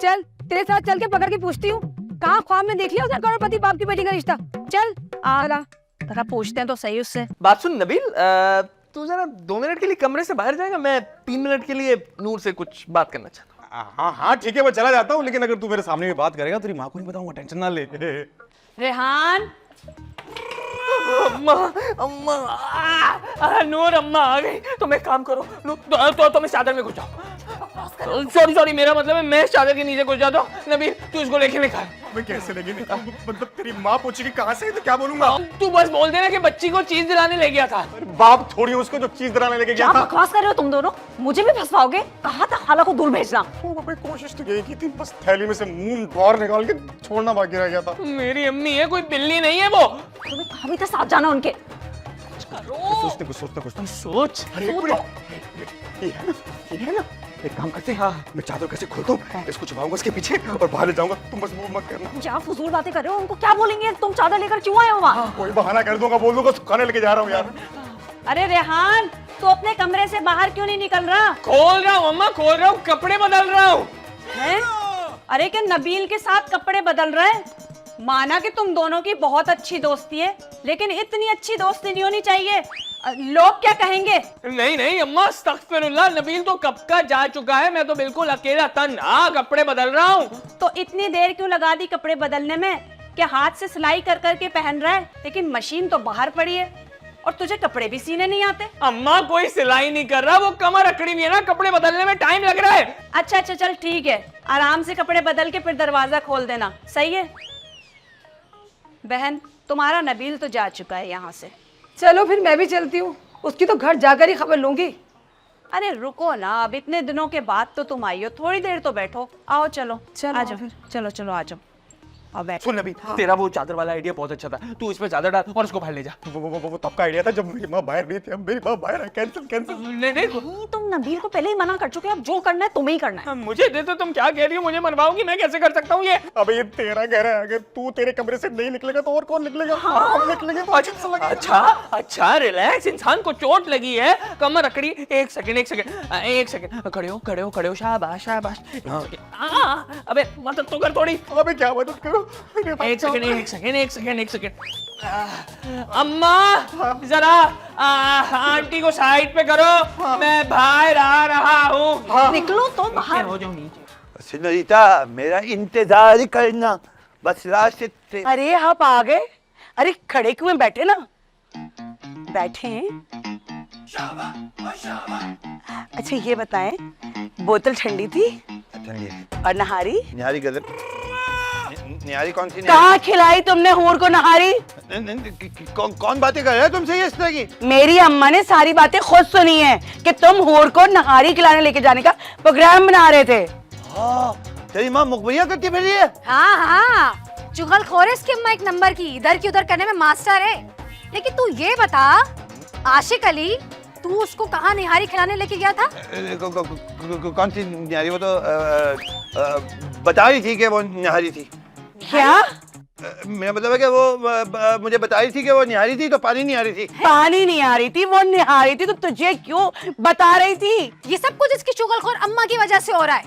चल तेरे साथ चल के पकड़ के पूछती हूँ, कहाँ ख्वाब में देख लिया उसने करोड़पति बाप की बेटी का रिश्ता। चल आला तथा पूछते हैं तो सही उससे। बात सुन नबील, तू जरा 2 मिनट के लिए कमरे से बाहर जाएगा? मैं 3 मिनट के लिए नूर से कुछ बात करना चाहता हूँ। हाँ हाँ ठीक है, मैं चला जाता हूँ, लेकिन अगर तू मेरे सामने में बात करेगा तेरी माँ को नहीं बताऊंगा, टेंशन ना ले। रेहान अम्मा अम्मा नूर अम्मा आ गई। तुम एक काम करो नूर, तो तुम इस चादर में घुस जाओ। सॉरी मेरा मतलब है मैं इस चादर के नीचे घुस जाता हूँ। नबील तू इसको लेके निकाल। मैं कैसे लेके निकालूं? मतलब तेरी माँ पूछेगी कहाँ से, तो क्या बोलूंगा? तू बस बोल देना कि बच्ची को चीज दिलाने ले गया था। बाप थोड़ी उसको जो चीज दिलाने लेके गया था। बकवास कर रहे हो तुम दोनों, मुझे भी फंसवाओगे। कहा था खाला को दूर भेजना। कोशिश तो यही की थी, बस थैली में से मुंह बाहर निकाल के छोड़ना बाकी रह गया था। मेरी अम्मी है, कोई बिल्ली नहीं है वो। तुम्हें कहा भी था साथ जाना उनके। सोचते कुछ सोच। ये है ना, एक काम करते हैं, मैं चादर कैसे खोलता हूँ, इसको छुपाऊंगा इसके पीछे और बाहर ले जाऊंगा। तुम बस मूव मत करना। क्या फजूल बातें कर रहे हो, उनको क्या बोलेंगे? तुम चादर लेकर क्यों आए हो वहाँ? कोई बहाना कर दूंगा, बोल दूंगा सुखाने लेके जा रहा हूँ यार। अरे रेहान तू अपने कमरे से बाहर क्यों नहीं निकल रहा? खोल रहा हूँ अम्मा, खोल रहा हूँ, कपड़े बदल रहा हूँ। अरे क्या नबील के साथ कपड़े बदल रहे हैं? माना कि तुम दोनों की बहुत अच्छी दोस्ती है, लेकिन इतनी अच्छी दोस्ती नहीं होनी चाहिए। लोग क्या कहेंगे? नहीं अम्मा, अस्तगफिरुल्लाह, नबील तो कब का जा चुका है। मैं तो बिल्कुल अकेला तन्हा कपड़े बदल रहा हूँ। तो इतनी देर क्यों लगा दी कपड़े बदलने में? क्या हाथ से सिलाई कर करके पहन रहा है? लेकिन मशीन तो बाहर पड़ी है और तुझे कपड़े भी सीने नहीं आते। अम्मा कोई सिलाई नहीं कर रहा, वो कमर अकड़ी हुई है ना, कपड़े बदलने में टाइम लग रहा है। अच्छा चल ठीक है, आराम से कपड़े बदल के फिर दरवाजा खोल देना, सही है? बहन तुम्हारा नबील तो जा चुका है यहाँ से। चलो फिर मैं भी चलती हूँ, उसकी तो घर जाकर ही खबर लूंगी। अरे रुको ना, अब इतने दिनों के बाद तो तुम आई हो, थोड़ी देर तो बैठो। आओ चलो आ जाओ, चलो आ जाओ। सुन नबील, तेरा वो चादर वाला आइडिया बहुत अच्छा था, तू इसमें चादर डाल और उसको बाहर ले जा। वो तब का आइडिया था जब मेरी माँ बाहर नहीं थी, अब मेरी माँ बाहर है। कैंसिल। नहीं तुम नबील को पहले ही मना कर चुके, अब जो करना है तुम्हें ही करना है। मुझे दे तो तुम क्या कह रही हो, मुझे मनवाओगी? मैं कैसे कर सकता हूँ ये? अब ये तेरा घर है, अगर तू तेरे कमरे से नहीं निकलेगा तो और कौन निकलेगा? हम निकलेंगे तो अच्छा रिलैक्स, इंसान को चोट लगी है, कमर अकड़ी। एक सेकंड, खड़े हो, शाबाश। अबे मदद तो कर थोड़ी। अबे क्या मदद करो? एक सेकंड। अम्मा जरा आंटी को साइड पे करो, मैं बाहर आ रहा हूँ। निकलो तो बाहर। हो जाओ नीचे। सिनोरिटा मेरा इंतजार करना, बस रास्ते से। अरे आप आ गए? अरे खड़े क्यों बैठे ना, बैठे हैं। अच्छा ये बताएं, बोतल ठंडी थी और नहारी? निहारी गलत। निहारी कौन सी? कहाँ खिलाई तुमने हूर को नहारी? कौन बातें कर रहा है तुमसे ये इस तरह की? मेरी अम्मा ने सारी बातें खुद सुनी है कि तुम हूर को नहारी खिलाने लेके जाने का प्रोग्राम बना रहे थे। हाँ, तेरी माँ मुखबिया करती फिर रही है। हाँ चुगलखोर है इसकी अम्मा, एक नंबर की, इधर की उधर करने में मास्टर है। लेकिन तू ये बता आशिक अली, तू उसको कहाँ निहारी खिलाने लेके गया था? कौन सी निहारी? वो तो बता रही थी कि वो निहारी थी। क्या? मेरा मतलब है कि वो मुझे बता रही थी कि वो निहारी थी, तो पानी नहीं आ रही थी। पानी नहीं आ रही थी, वो निहारी थी, तो तुझे क्यों बता रही थी? ये सब कुछ इसकी चुगलखोर अम्मा की वजह से हो रहा है,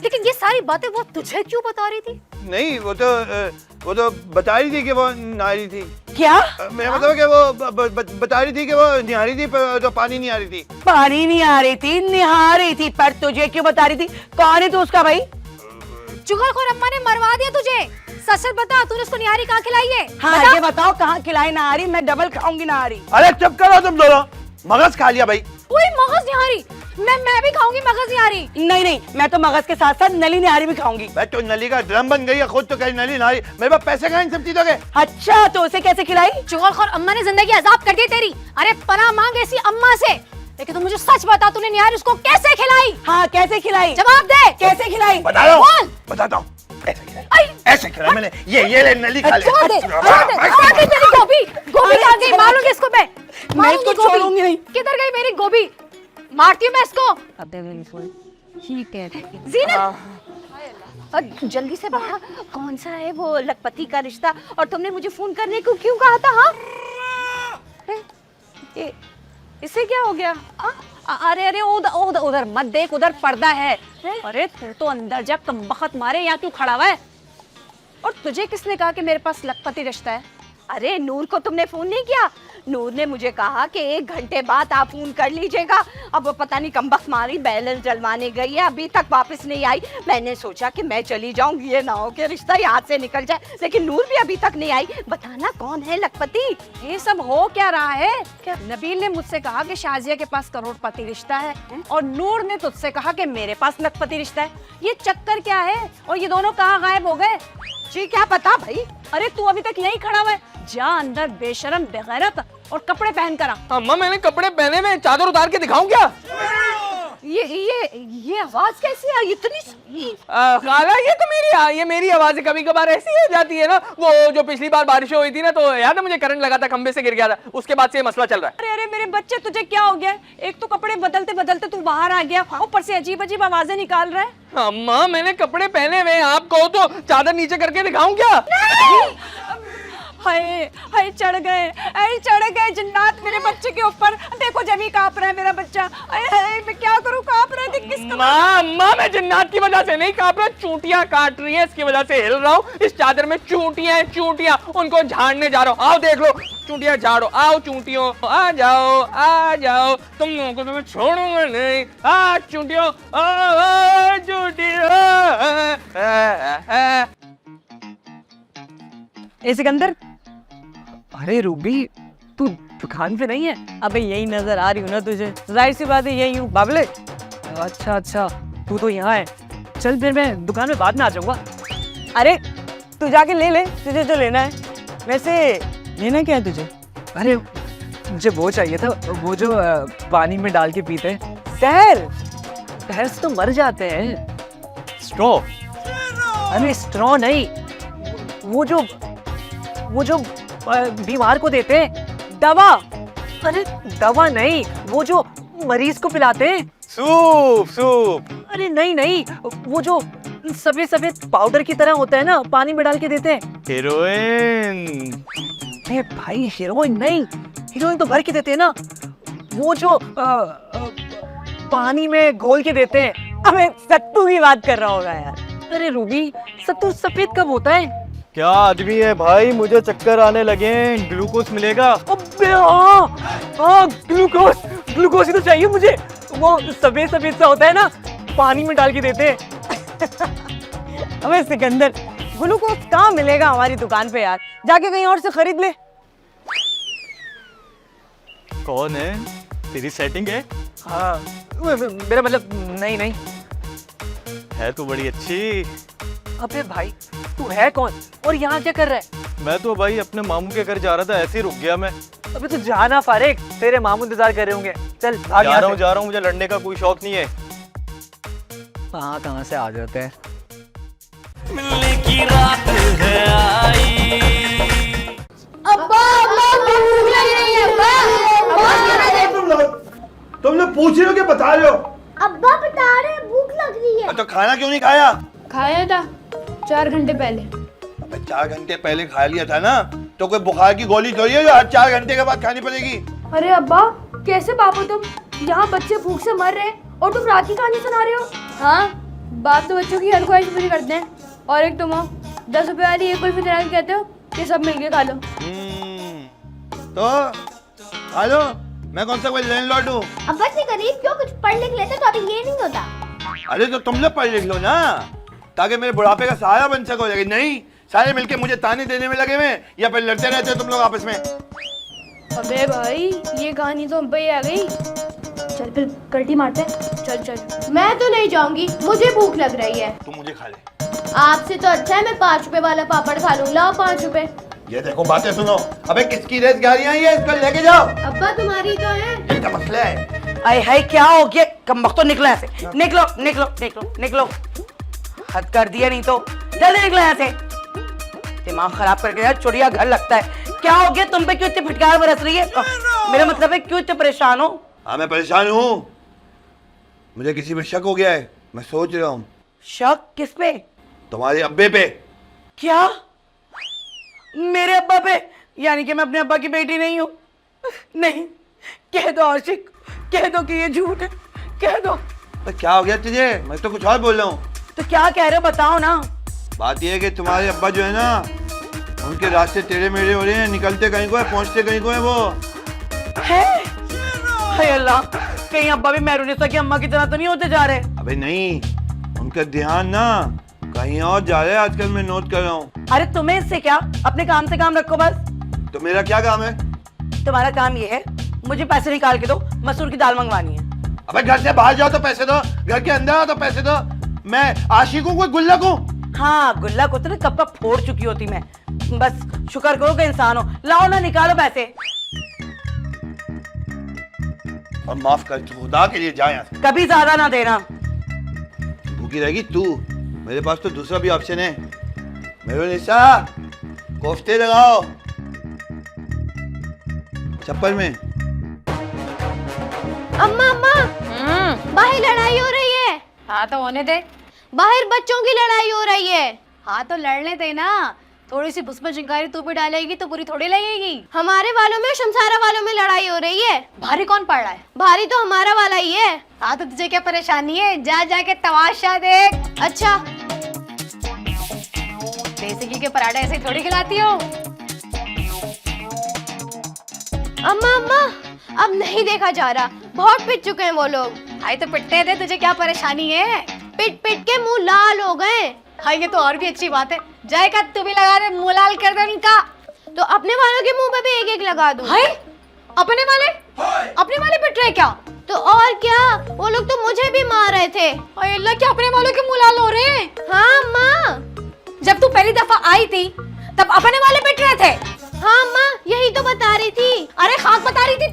लेकिन ये सारी बातें वो तुझे क्यों बता रही थी? नहीं, वो तो बता रही थी कि वो निहारी थी। क्या? मेरा मतलब है कि वो बता रही थी कि वो निहारी थी, तो पानी नहीं आ रही थी। पानी नहीं आ रही थी, निहार रही थी, पर तुझे क्यों बता रही थी? कौन है तू उसका भाई? चुगलखोर अम्मा ने मरवा दिया तुझे। सच बता, तूने उसको निहारी कहाँ खिलाई है? हाँ ये बताओ, कहाँ खिलाई नहारी? मैं डबल खाऊंगी नहारी। अरे चुप करो तुम दोनों, मगज खा लिया भाई। कोई मगज निहारी? मैं भी खाऊंगी मगज निहारी। नहीं, मैं तो मगज के साथ साथ नली निहारी भी खाऊंगी। मैं तो नली का ड्रम बन गई है, खुद तो कहीं नली नहारी। मेरे पास पैसे कहाँ इन सब चीजों के? अच्छा तो उसे कैसे खिलाई? चुगलखोर अम्मा ने जिंदगी अजाब कर दी तेरी। अरे पनाह मांग ऐसी अम्मा से। लेकिन तू मुझे सच बता, तूने निहारी उसको कैसे खिलाई? हाँ कैसे खिलाई? जवाब दे। कैसे खिलाई? बताता हूँ। ऐसे खिलाई मैंने। ये ले नली खा ले। छोड़ दे, तेरी गोभी कहाँ गई? मारूंगी इसको मैं इसको छोड़ूंगी नहीं। किधर गई मेरी गोभी? मारती हूँ मैं इसको। जीनत जल्दी से बता, कौन सा है वो लखपति का रिश्ता, और तुमने मुझे फोन करने को क्यों कहा था? हाँ इसे क्या हो गया? अरे अरे उधर उधर मत देख, उधर पर्दा है। अरे तू तो अंदर जा, कमबख्त मारे, यहाँ क्यों खड़ा हुआ है? और तुझे किसने कहा कि मेरे पास लखपति रिश्ता है? अरे नूर को तुमने फोन नहीं किया? नूर ने मुझे कहा कि 1 घंटे बाद आप फोन कर लीजिएगा। अब वो पता नहीं कमबख्त मारी बैलेंस जलवाने गई है, अभी तक वापस नहीं आई। मैंने सोचा कि मैं चली जाऊंगी, ये ना हो कि रिश्ता यहाँ से निकल जाए, लेकिन नूर भी अभी तक नहीं आई। बताना कौन है लखपति? ये सब हो क्या रहा है? क्या नबील ने मुझसे कहा कि शाजिया के पास करोड़पति रिश्ता है और नूर ने तुझसे कहा कि मेरे पास लखपति रिश्ता है। ये चक्कर क्या है? और ये दोनों कहाँ गायब हो गए? जी क्या पता भाई। अरे तू अभी तक यहीं खड़ा हुआ है, जा अंदर बेशरम बेगैरत, और कपड़े पहन कर आ। अम्मा मैंने कपड़े पहने में, चादर उतार के दिखाऊं क्या? ये आवाज कैसी आई इतनी? खाला ये मेरी आवाज कभी कभार ऐसी हो जाती है ना। वो जो पिछली बार बारिश हुई थी ना, तो याद है मुझे करंट लगा था, खंबे से गिर गया था, उसके बाद से ये मसला चल रहा है। अरे अरे मेरे बच्चे, तुझे क्या हो गया? एक तो कपड़े बदलते बदलते तू बाहर आ गया, ऊपर से अजीब अजीब आवाजें निकाल रहा है। अम्मा मैंने कपड़े पहने हुए, आप कहो तो चादर नीचे करके दिखाऊं क्या? हाय हाय, चढ़ गए जिन्नात मेरे बच्चे के ऊपर। देखो जमी कांप रहा है मेरा बच्चा। हाय हाय, मैं क्या करूं? कांप रहा है, देख किसका। अम्मा मैं जिन्नात की वजह से नहीं कांप रहा, चूंटियां काट रही हैं, इसकी वजह से हिल रहा हूँ। इस चादर में चूंटियां, उनको झाड़ने जा रहा हूँ। आओ देख लो, चूंटियां झाड़ो, आओ चूंटियों, आ जाओ, तुम लोगों को तो मैं छोड़ूंगा नहीं। आ चूंटियों, ए सिकंदर, अरे रूबी तू दुकान पे नहीं है? अबे यही नजर आ रही हूँ ना तुझे, जाहिर सी बात है यही हूँ बाबले। अच्छा तू तो यहाँ है, चल फिर मैं दुकान में बाद में आ जाऊंगा। अरे तू जाके ले तुझे जो लेना है। वैसे लेना क्या है तुझे? अरे मुझे वो चाहिए था, वो जो पानी में डाल के पीते हैं। शहर से तो मर जाते हैं। स्ट्रॉ? अरे स्ट्रॉ नहीं, वो जो बीमार को देते हैं दवा। अरे दवा नहीं, वो जो मरीज को पिलाते हैं। सूप। अरे नहीं, वो जो सफेद पाउडर की तरह होता है ना, पानी में डाल के देते हैं। हीरोइन। अरे भाई हीरोइन नहीं, हीरोइन तो भर के देते हैं ना, वो जो पानी में घोल के देते हैं। अबे सत्तू की बात कर रहा होगा यार। अरे रूबी, सत्तू सफेद कब होता है? क्या आदमी है भाई, मुझे चक्कर आने लगे हैं, ग्लूकोज मिलेगा? अबे हाँ, ग्लूकोज ही तो चाहिए मुझे। वो सफेद सा होता है ना, पानी में डाल के देते हैं। अबे सिकंदर, ग्लूकोज कहाँ मिलेगा हमारी दुकान पे यार, जाके कहीं और से खरीद ले। कौन है? तेरी सेटिंग है? हाँ मेरा मतलब नहीं है तो बड़ी अच्छी। अबे भाई तू है कौन और यहाँ क्या कर रहा है? मैं तो भाई अपने मामू के घर जा रहा था, ऐसे ही रुक गया मैं। अबे तू जाना फारिक, तेरे मामू इंतजार कर रहे होंगे। चल भाग जा यहाँ रहा हूँ से। मुझे लड़ने का कोई शौक नहीं है। कहाँ से आ जाते हैं। मिलने की रात है आई। अब्बा भूख लग रही है अब्बा। तुम लोग पूछ रहे हो कि बता रहे हो? अब्बा बता रहे हैं भूख लग रही है। तो खाना क्यों नहीं खाया? खाया था 4 घंटे पहले। अबे 4 घंटे पहले खा लिया था ना, तो कोई बुखार की गोली थोड़ी है जो हर 4 घंटे के बाद खानी पड़ेगी। अरे अब्बा कैसे बापू तुम, यहाँ बच्चे भूख से मर रहे हैं और तुम रात की कहानी सुना रहे हो। हाँ बाप तो बच्चों की हर ख्वाहिश पूरी करते हैं, और एक तुम हो 10 रुपए वाली एक कुल्फी दिला के कहते हो कि सब मिलके खा लो। तो खा लो, मैं कौन सा कोई लैंडलॉर्ड हूँ? अब्बा से गरीब क्यों, कुछ पढ़ लिख लेते तो अभी ये नहीं होता। अरे तो तुम लोग पढ़ लिख लो ना, ताकि मेरे बुढ़ापे का सहारा बन सको। लेकिन नहीं, सारे मिलके मुझे ताने देने में लगे हुए, या फिर लड़ते रहते हो तुम लोग आपस में। अबे भाई ये कहानी तो हम पे ही आ गई, चल फिर कल्टी मारते हैं। चल। मैं तो नहीं जाऊंगी, मुझे भूख लग रही है। तुम मुझे खा ले। आपसे तो अच्छा है मैं 5 रुपए वाला पापड़ खा लूँ। लाओ 5 रुपए। ये देखो बातें सुनो। अबे किसकी रेस गाड़ियां ये, इसको लेके जाओ। अब्बा तुम्हारी तो है। ये क्या मसला है? आय हाय क्या हो गया? कमबख्त तो निकलो यहाँ से, निकलो। हद कर दिया, नहीं तो जल्दी निकलो यहाँ से। दिमाग खराब करके यार, चुड़िया घर लगता है। क्या हो गया तुम पे, क्यों इतनी फटकार बरस रही है? मेरा मतलब है क्यों इतने परेशान हो? हाँ मैं परेशान हूँ, मुझे किसी पे शक हो गया है। मैं सोच रहा हूँ। शक किस पे? तुम्हारे अब्बे पे। क्या? मेरे अब्बा पे? यानी कि मैं अपने अब्बा की बेटी नहीं हूँ? नहीं, कह दो आशिक, कह दो कि ये झूठ है, कह दो। तो क्या हो गया तुझे? मैं तो कुछ और बोल रहा हूँ। तो क्या कह रहे हो बताओ ना। बात यह है कि तुम्हारे अब्बा जो है ना, उनके रास्ते टेढ़े मेढ़े हो रहे हैं, निकलते कहीं को है, पहुंचते कहीं को है वो। है हाय अल्लाह, कहीं अब्बा भी मैरूनिसा की अम्मा की तरह तो नहीं होते जा रहे। अबे नहीं, उनका ध्यान ना कहीं और जा रहा है आजकल, मैं नोट कर रहा हूँ। अरे तुम्हें इससे क्या, अपने काम से काम रखो बस। तो मेरा क्या काम है? तुम्हारा काम ये है मुझे पैसे निकाल के दो, मसूर की दाल मंगवानी है। अबे घर से बाहर जाओ तो पैसे दो, घर के अंदर आओ तो पैसे दो। मैं आशिक हूँ कोई गुल्लक हूँ? हाँ गुल्ला को तो ना कब का फोड़ चुकी होती मैं। बस शुक्र करो कि इंसान हो। लाओ ना, निकालो पैसे। और माफ कर, खुदा के लिए जा यहाँ से। कभी ज्यादा ना देना। भूखी रहेगी तू, मेरे पास तो दूसरा भी ऑप्शन है। मेरे निशा, कोफ्ते लगाओ चप्पल में। अम्मा अम्मा, बाहर लड़ाई हो रही है। हाँ तो होने दे। बाहर बच्चों की लड़ाई हो रही है। हाँ तो लड़ने दे ना, थोड़ी सी भुस्म चिंगारी तू भी डालेगी तो बुरी थोड़ी लगेगी। हमारे वालों में शमसारा वालों में लड़ाई हो रही है। भारी कौन पड़ रहा है? भारी तो हमारा वाला ही है। हाँ तो तुझे क्या परेशानी है, जा जाके तमाशा देख। अच्छा, देसी घी के पराठे ऐसे ही थोड़ी खिलाती हो। अम्मा अम्मा, अब नहीं देखा जा रहा, बहुत पिट चुके हैं वो लोग। हाय तो पिटने दे, तुझे क्या परेशानी है? पिट पिट के मुंह लाल हो गए। हाँ ये तो और भी अच्छी बात है, जाएगा तू भी लगा दे, मुंह लाल कर दे इनका। तो अपने वालों के मुंह पे भी एक एक लगा दूं। हाय अपने वाले पिट रहे क्या? तो और क्या, वो लोग तो मुझे भी मार रहे थे। हाय अल्लाह, क्या अपने वालों के मुंह लाल हो रहे हैं? हाँ अम्मा, जब तू पहली दफा आई थी तब अपने वाले पिट रहे थे। हाँ अम्मा, यही तो बता रही थी। अरे खाक बता रही थी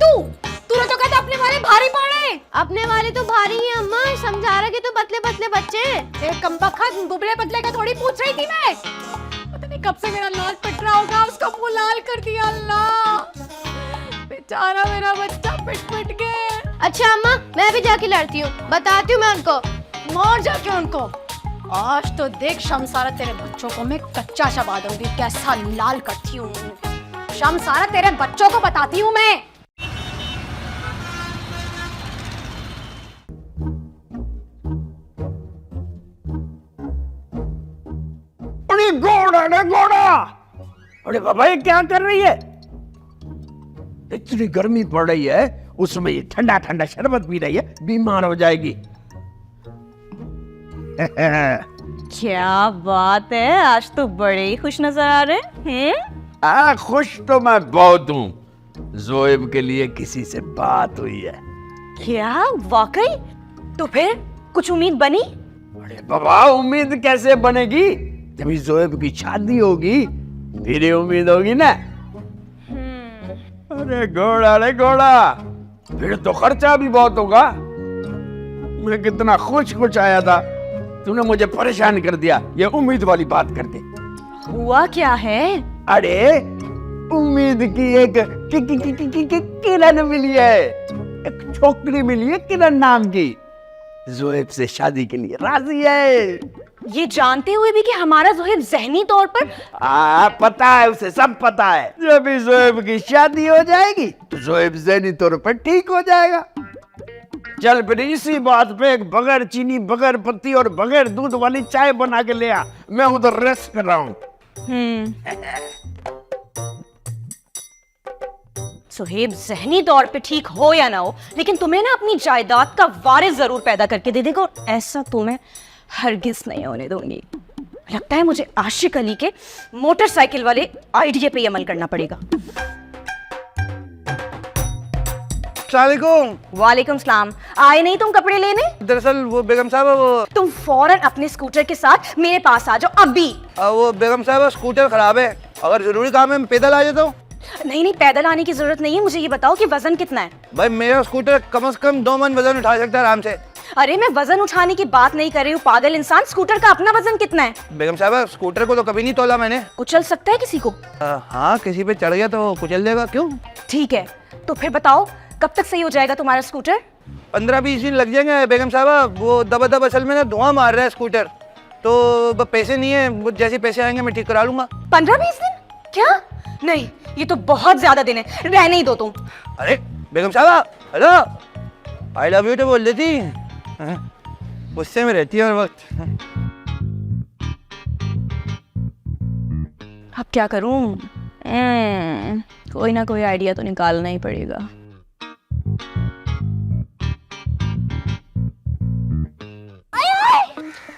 तूने तो कहता अपने वाले भारी पड़ रहे। अपने वाले तो भारी हैं अम्मा, समझा रहा कि तो पतले पतले बच्चे। एक कमबख्त दुबले पतले का थोड़ी पूछ रही थी मैं। पता नहीं कब से मेरा लाल पिट रहा होगा, उसका मुंह लाल कर दिया। अल्लाह बेचारा मेरा बच्चा पिट पिट के। अच्छा अम्मा, मैं भी जाके लड़ती हूँ, बताती हूँ मैं उनको। मार जाके उनको। आज तो देख शमसारा, तेरे बच्चों को मैं कच्चा शबा दूंगी, कैसा लाल करती हूँ। शमसारा, तेरे बच्चों को बताती हूँ मैं। अरे घोड़ा, अरे बाबा ये क्या कर रही है? इतनी गर्मी पड़ रही है, उसमें ये ठंडा ठंडा शरबत पी रही है, बीमार हो जाएगी। क्या बात है, आज तो बड़े ही खुश नजर आ रहे हैं। खुश तो मैं बहुत हूँ। जोएब के लिए किसी से बात हुई है। क्या वाकई? तो फिर कुछ उम्मीद बनी? अरे बाबा, उम्मीद कैसे बनेगी? जब जोएब की शादी होगी फिर ये उम्मीद होगी ना। अरे घोड़ा, फिर तो खर्चा भी बहुत होगा। मैं कितना खुश आया था, तूने मुझे परेशान कर दिया ये उम्मीद वाली बात करके। हुआ क्या है? अरे उम्मीद की एक किरण मिली है, एक छोकरी मिली है किरण नाम की, जोएब से शादी के लिए राजी है। ये जानते हुए भी कि हमारा जोहेब जहनी तौर पर। पता है उसे, सब पता है। जब भी जोएब की शादी हो जाएगी तो जोएब जहनी तौर पर ठीक हो जाएगा। चल फिर इसी बात पे एक बगैर चीनी, बगैर पत्ती और बगैर दूध वाली चाय बना के ले आ, मैं उधर रेस्ट कर रहा हूँ। सुहेब जहनी तौर पे ठीक हो या ना हो, लेकिन तुम्हें ना अपनी जायदाद का वारिस जरूर पैदा करके दे देगा, और ऐसा तो मैं हरगिज नहीं होने दूंगी। लगता है मुझे आशिक अली के मोटरसाइकिल वाले आइडिया पे अमल करना पड़ेगा। वालेकुम सलाम। आए नहीं तुम कपड़े लेने? दरअसल वो बेगम साहब, वो तुम फौरन अपने स्कूटर के साथ मेरे पास आ जाओ अभी। वो बेगम साहब स्कूटर खराब है, अगर जरूरी काम है मैं पैदल आ जाता हूँ। नहीं, पैदल आने की जरूरत नहीं है। मुझे ये बताओ कि वजन कितना है? भाई मेरा स्कूटर कम से कम 2 मन वजन उठा सकता है आराम से। अरे मैं वजन उठाने की बात नहीं कर रही हूँ पागल इंसान। स्कूटर का अपना वजन कितना है? बेगम साहब स्कूटर को तो कभी नहीं तोला मैंने। कुचल सकता है किसी को? हाँ, किसी पे चढ़ गया तो कुचल देगा। क्यों? ठीक है, तो फिर बताओ कब तक सही हो जाएगा तुम्हारा स्कूटर? 15-20 दिन लग जाएंगे बेगम साहब। वो दबा असल में ना धुआं मार रहा है स्कूटर, तो पैसे नहीं है, वो जैसे पैसे आएंगे मैं ठीक करा लूंगा। 15-20 दिन? क्या? नहीं, ये तो बहुत ज्यादा दिन है, रहने ही दो तुम। अरे बेगम साहब, हेलो, आई लव यू तो बोल देती, गुस्से में रहती है हर वक्त। अब क्या करूं? कोई ना कोई आइडिया तो निकालना ही पड़ेगा।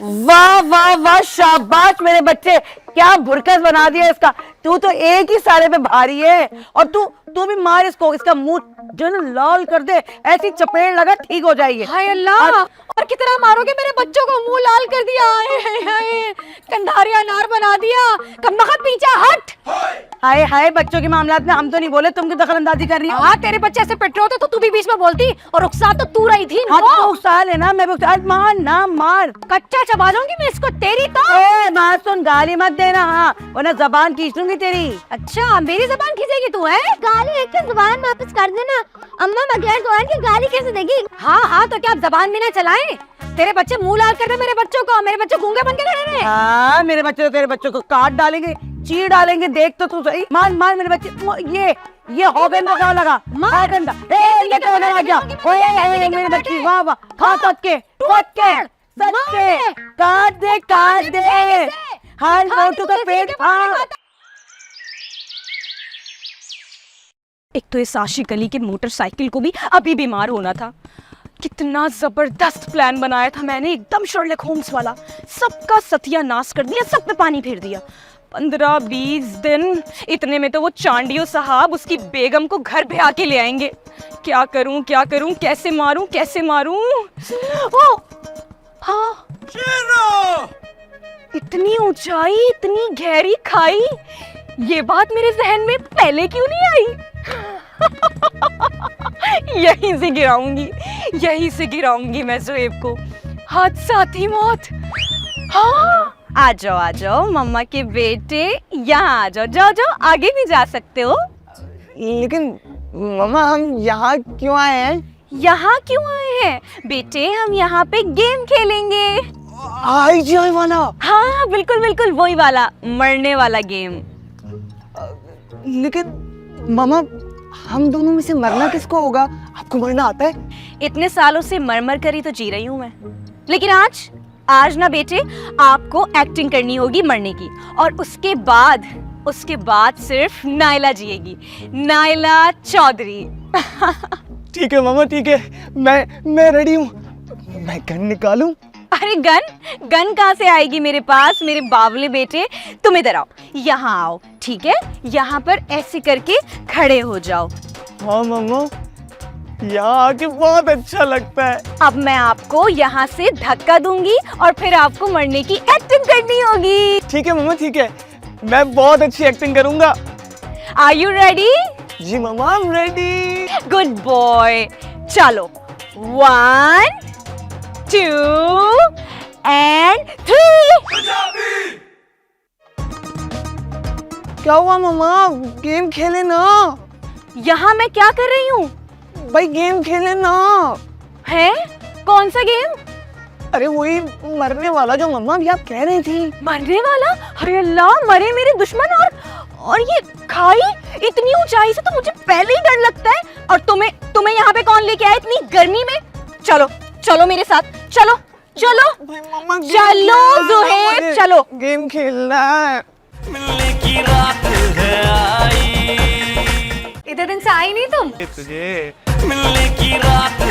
वाह वाह वाह, शाबाश मेरे बच्चे, क्या भुरकस बना दिया इसका। तू तो एक ही सारे पे भारी है, और तू भी मार इसको, इसका मुंह जो है ना लाल कर दे, ऐसी चपेट लगा ठीक हो जाएगी। हाय अल्लाह, और कितना मारोगे मेरे बच्चों को? मुंह लाल कर दिया, कंधारिया अनार बना दिया। कमबख्त पीछे हट। हाय हाय, बच्चों के मामलात में हम तो नहीं बोले, तुम क्यों दखल अंदाजी कर रही हो? हाँ, तेरे बच्चे ऐसे पिट रहे होते तो तू भी बीच में बोलती, और रुखसार तो तू रही थी। हाँ तो उकसा लेना, मैं भी मार ना मार, कच्चा चबा दूंगी मैं इसको तेरी तो। बात सुन, गाली मत देना, हाँ वरना जबान खींच दूंगी तेरी। अच्छा, मेरी जबान खींचेगी तू? है गाली लेके जुबान वापस कर देना। अम्मा बगैर दुआन की गाली कैसे देगी? हाँ हाँ, तो क्या आप जबान भी ना चलाएं? तेरे बच्चे मुंह लाल कर रहे मेरे बच्चों को, मेरे बच्चे गूंगे बन के खड़े रहे। हाँ, मेरे बच्चे तो तेरे बच्चों को काट डालेंगे, चीर डालेंगे, देख तो तू सही। मार मार मेरे बच्चे, ये हो गंदा क्या लगा? मार गंदा, ये तो होने लग गया। ओए मेरे बच्चे, वाह वाह, खा के काट दे हर मोटू का पेट फाड़। एक तो इस आशिक अली के मोटरसाइकिल को भी अभी बीमार होना था। कितना जबरदस्त प्लान बनाया था मैंने, एकदम शर्लक होम्स वाला। सबका सत्यानाश कर दिया, सब पे पानी फेर दिया। 15-20 दिन, इतने में तो वो चांडियो साहब उसकी बेगम को घर पे आके ले आएंगे। क्या करूं, कैसे मारूं? ओ हाँ, इतनी ऊंचाई, इतनी गहरी खाई, ये बात मेरे जहन में पहले क्यों नहीं आई? यहीं से गिराऊंगी मैं ज़ुएब को। हादसाती मौत। हाँ, आ जाओ मम्मा के बेटे, यहाँ आ जाओ, आगे भी जा सकते हो। लेकिन मम्मा हम यहाँ क्यों आए हैं? यहाँ क्यों आए हैं बेटे? हम यहाँ पे गेम खेलेंगे। IGI वाला? हाँ बिल्कुल वही वाला, मरने वाला गेम। लेकिन मामा, हम दोनों में से मरना किसको होगा? आपको मरना आता है? इतने सालों से मर कर ही तो जी रही हूँ मैं। लेकिन आज ना बेटे, आपको एक्टिंग करनी होगी मरने की, और उसके बाद सिर्फ नायला जिएगी, नायला चौधरी। ठीक है मामा, ठीक है, मैं रेडी हूँ। मैं गन निकालूं? अरे गन कहाँ से आएगी मेरे पास, मेरे बावले बेटे? तुम इधर आओ, यहाँ आओ, ठीक है? यहाँ पर ऐसे करके खड़े हो जाओ। हाँ मामा, यहाँ आके बहुत अच्छा लगता है। अब मैं आपको यहाँ से धक्का दूंगी और फिर आपको मरने की एक्टिंग करनी होगी। ठीक है मामा, ठीक है, मैं बहुत अच्छी एक्टिंग करूंगा। Are you ready? जी मामा, I'm ready। Good boy. चलो, 1 2 and 3। क्या हुआ मामा? गेम खेले ना। यहाँ मैं क्या कर रही हूँ? भाई गेम खेले ना। है? कौन सा गेम? अरे वही मरने वाला जो मम्मा अभी आप कह रही थी। मरने वाला? अरे अल्लाह, मरे मेरे दुश्मन। और ये खाई, इतनी ऊंचाई से तो मुझे पहले ही डर लगता है। और तुम्हें यहाँ पे कौन लेके आया इतनी गर्मी में? चलो मेरे साथ, चलो ज़ुहैब, चलो। गेम खेलना है। मिलने की रात है आई, इतने दिन से आई नहीं तुम? तुझे मिलने की रात